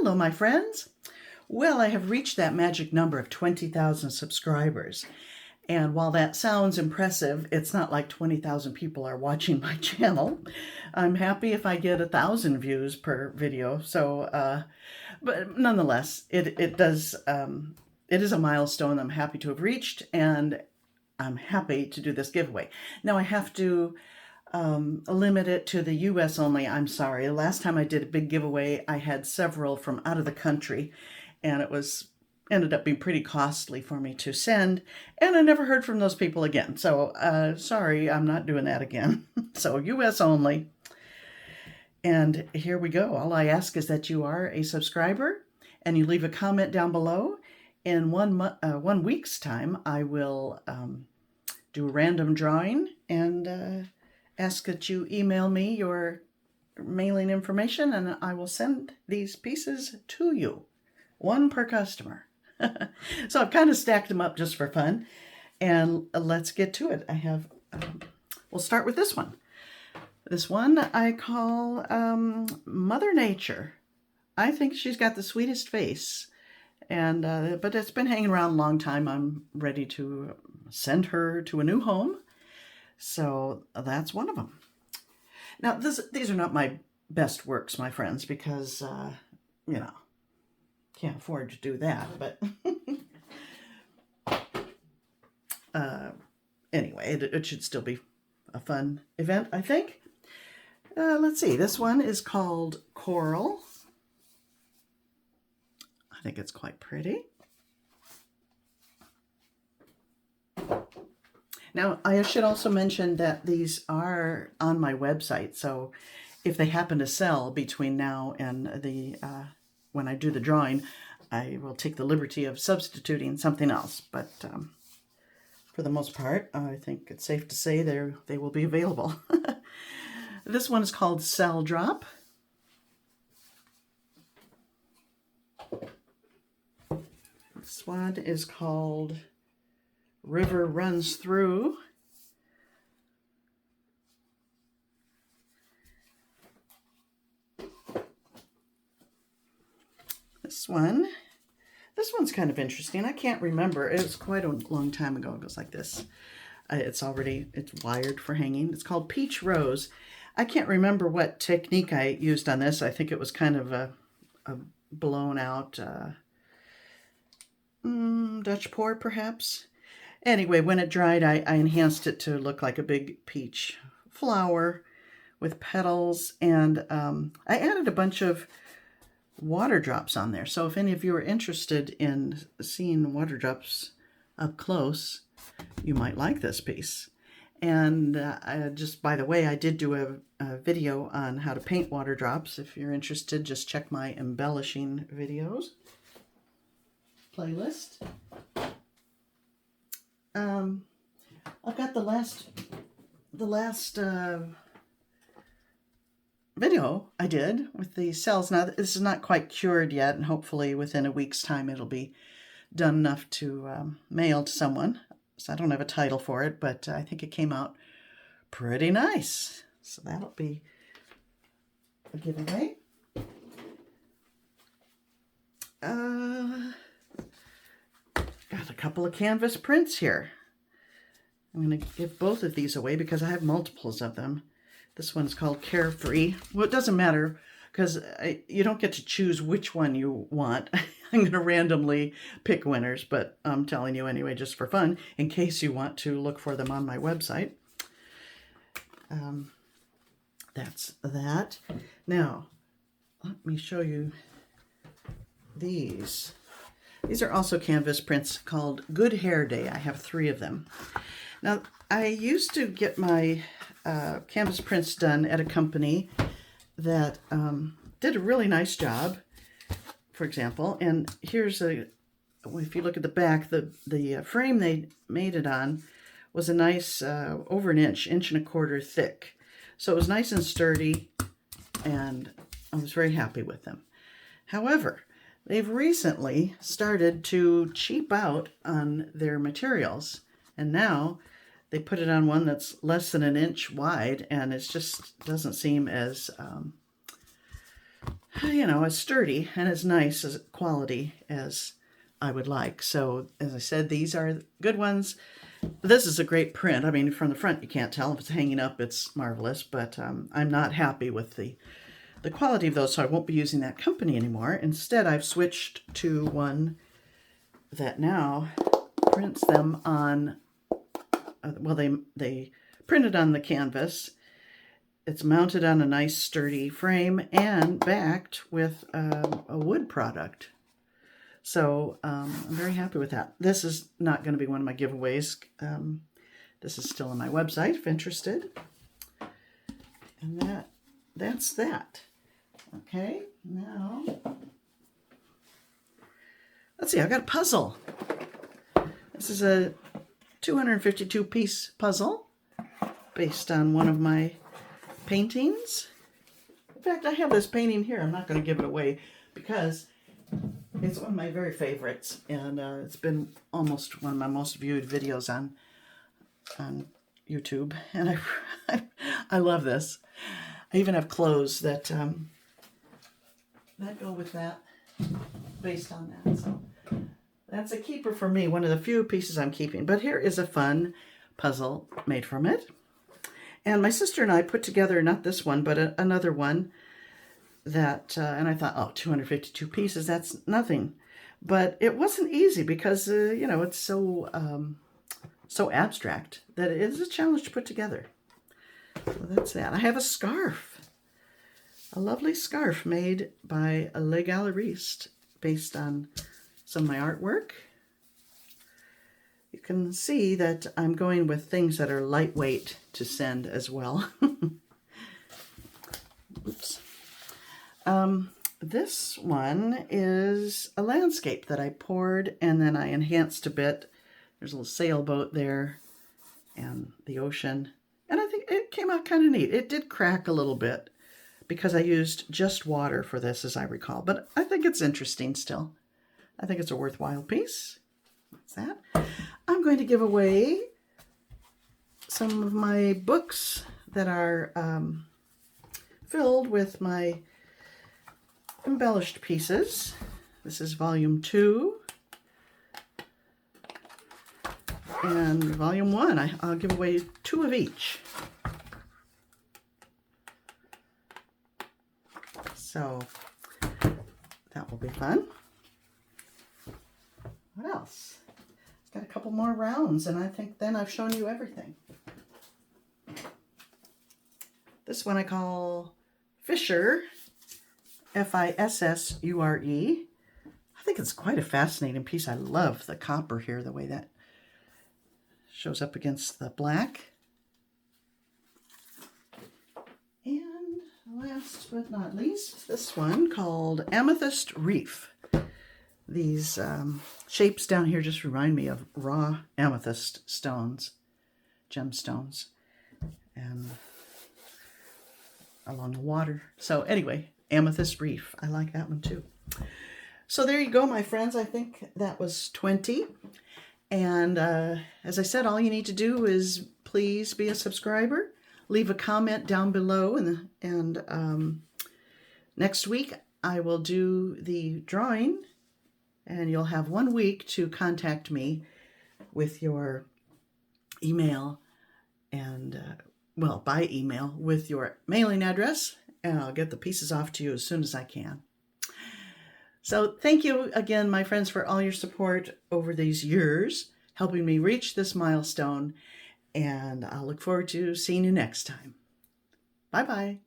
Hello, my friends. Well, I have reached that magic number of 20,000 subscribers. And while that sounds impressive, it's not like 20,000 people are watching my channel. I'm happy if I get 1,000 views per video. So, but nonetheless, it is a milestone I'm happy to have reached, and I'm happy to do this giveaway. Now I have to limit it to the US only. I'm sorry. The last time I did a big giveaway, I had several from out of the country, and it ended up being pretty costly for me to send, and I never heard from those people again. So sorry, I'm not doing that again. So US only. And here we go. All I ask is that you are a subscriber and you leave a comment down below. In 1 week's time, I will do a random drawing and ask that you email me your mailing information, and I will send these pieces to you. 1 per customer. So I've kind of stacked them up just for fun, and let's get to it. I have, we'll start with this one. This one I call Mother Nature. I think she's got the sweetest face, and but it's been hanging around a long time. I'm ready to send her to a new home. So that's one of them. Now, these are not my best works, my friends, because, you know, can't afford to do that. But anyway, it should still be a fun event, I think. Let's see. This one is called Coral. I think it's quite pretty. Now, I should also mention that these are on my website, so if they happen to sell between now and the when I do the drawing, I will take the liberty of substituting something else. But for the most part, I think it's safe to say they will be available. This one is called Cell Drop. This one is called River Runs Through. This one's kind of interesting. I can't remember. It was quite a long time ago. It goes like this. It's wired for hanging. It's called Peach Rose. I can't remember what technique I used on this. I think it was kind of a blown out Dutch pour, perhaps. Anyway, when it dried, I enhanced it to look like a big peach flower with petals, and I added a bunch of water drops on there. So if any of you are interested in seeing water drops up close, you might like this piece. And just by the way, I did do a video on how to paint water drops. If you're interested, just check my embellishing videos playlist. I've got the last video I did with the cells. Now, this is not quite cured yet, and hopefully within a week's time it'll be done enough to mail to someone. So I don't have a title for it, but I think it came out pretty nice. So that'll be a giveaway. Got a couple of canvas prints here. I'm going to give both of these away because I have multiples of them. This one's called Carefree. Well, it doesn't matter because you don't get to choose which one you want. I'm going to randomly pick winners, but I'm telling you anyway, just for fun, in case you want to look for them on my website. That's that. Now, let me show you these. These are also canvas prints called Good Hair Day. I have 3 of them. Now, I used to get my canvas prints done at a company that did a really nice job, for example. And here's if you look at the back, the frame they made it on was a nice over an inch and a quarter thick. So it was nice and sturdy, and I was very happy with them. However, they've recently started to cheap out on their materials, and now they put it on one that's less than an inch wide, and it just doesn't seem as you know, as sturdy and as nice as quality as I would like. So as I said, these are good ones. This is a great print. I mean, from the front you can't tell. If it's hanging up, it's marvelous, but I'm not happy with the quality of those, so I won't be using that company anymore. Instead, I've switched to one that now prints them on, well, they print it on the canvas. It's mounted on a nice sturdy frame and backed with a wood product. So I'm very happy with that. This is not going to be one of my giveaways. This is still on my website if interested. And that's that. Okay, now let's see, I got a puzzle. This is a 252-piece puzzle based on one of my paintings. In fact, I have this painting here. I'm not going to give it away because it's one of my very favorites, and it's been almost one of my most viewed videos on YouTube, and I love this. I even have clothes that go with that, based on that. So that's a keeper for me, one of the few pieces I'm keeping. But here is a fun puzzle made from it. And my sister and I put together, not this one, but another one that, and I thought, oh, 252 pieces, that's nothing. But it wasn't easy because, you know, it's so abstract that it is a challenge to put together. So that's that. I have a scarf. A lovely scarf made by a Le Galeriste based on some of my artwork. You can see that I'm going with things that are lightweight to send as well. Oops. This one is a landscape that I poured and then I enhanced a bit. There's a little sailboat there and the ocean. And I think it came out kind of neat. It did crack a little bit because I used just water for this, as I recall. But I think it's interesting still. I think it's a worthwhile piece. That's that. I'm going to give away some of my books that are filled with my embellished pieces. This is volume 2. And volume 1, I'll give away 2 of each. So that will be fun. What else? It's got a couple more rounds, and I think then I've shown you everything. This one I call Fissure, F-I-S-S-U-R-E. I think it's quite a fascinating piece. I love the copper here, the way that shows up against the black. And last but not least, this one called Amethyst Reef. These shapes down here just remind me of raw amethyst stones, gemstones, and along the water. So anyway, Amethyst Reef. I like that one too. So there you go, my friends. I think that was 20. And as I said, all you need to do is please be a subscriber. Leave a comment down below. And next week, I will do the drawing. And you'll have 1 week to contact me with your email and, well, by email with your mailing address. And I'll get the pieces off to you as soon as I can. So thank you again, my friends, for all your support over these years, helping me reach this milestone. And I'll look forward to seeing you next time. Bye-bye.